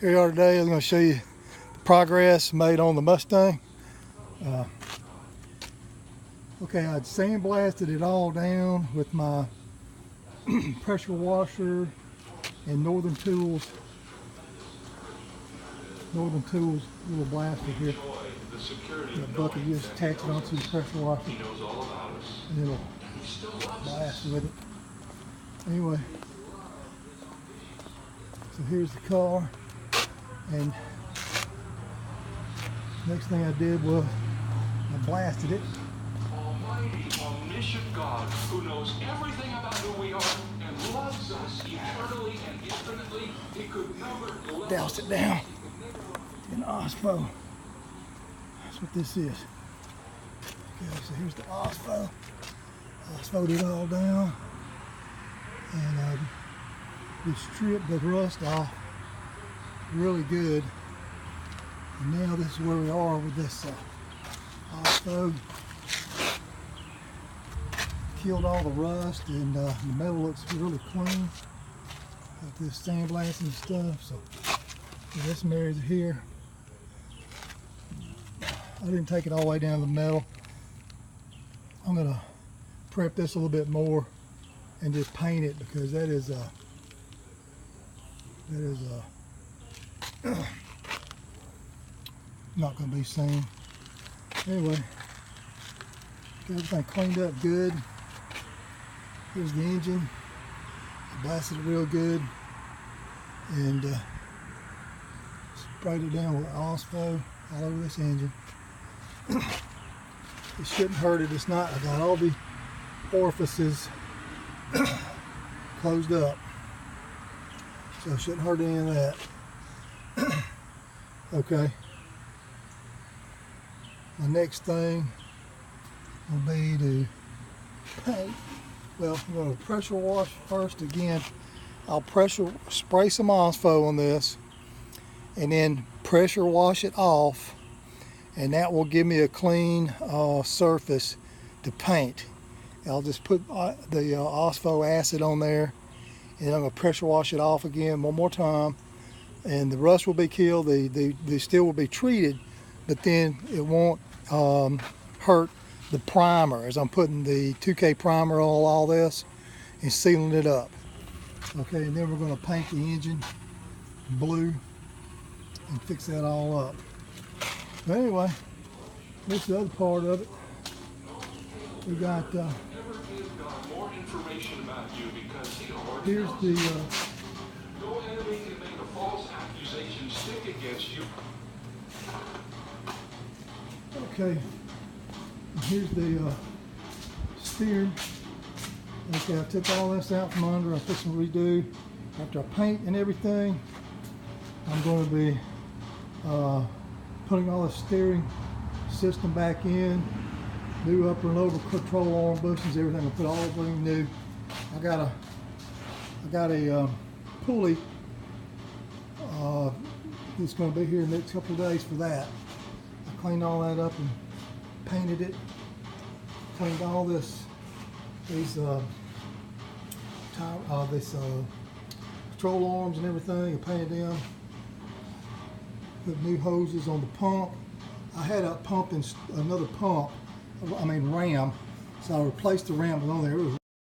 Here we are today. I'm going to show you the progress made on the Mustang. Okay, I'd sandblasted it all down with my pressure washer and Northern Tools little blaster here. The bucket, you just attach it onto the pressure washer and it'll blast with it. Anyway, so here's the car, and next thing I did was I blasted it. Almighty, omniscient God, who knows everything about who we are and loves us eternally and infinitely, he could never Doused it down in osphed. That's what this is. Okay, so here's the osphed. Osphed it all down, and we stripped the rust off really good. And now this is where we are with this osphed. Killed all the rust, and the metal looks really clean with this sandblasting and stuff. So this mirror's here. I didn't take it all the way down to the metal. I'm gonna prep this a little bit more and just paint it, because that is not gonna be seen. Anyway, got everything cleaned up good. Here's the engine. I blasted it real good and sprayed it down with osphed all over this engine. It shouldn't hurt it. It's not. I got all the orifices closed up, so it shouldn't hurt any of that. Okay. My next thing will be to paint. Well, I'm going to pressure wash first again. I'll spray some osphed on this and then pressure wash it off, and that will give me a clean surface to paint. I'll just put the osphed acid on there, and I'm going to pressure wash it off again one more time, and the rust will be killed. The steel will be treated, but then it won't hurt the primer, as I'm putting the 2K primer on all this and sealing it up. Okay, and then we're going to paint the engine blue and fix that all up. But anyway, this is the other part of it. We got more information about you because he already here's knows. the No enemy can make a false accusation stick against you. okay. Here's the steering. Okay, I took all this out from under. I'm fixing to redo. After I paint and everything, I'm going to be putting all the steering system back in, new upper and lower control arm bushings, everything. I'll put all everything new. I got a pulley that's going to be here in the next couple of days for that. I cleaned all that up and painted it. Cleaned all these control arms and everything, and painted them. Put new hoses on the pump. I had a pump and another pump, ram, so I replaced the ram on there. It was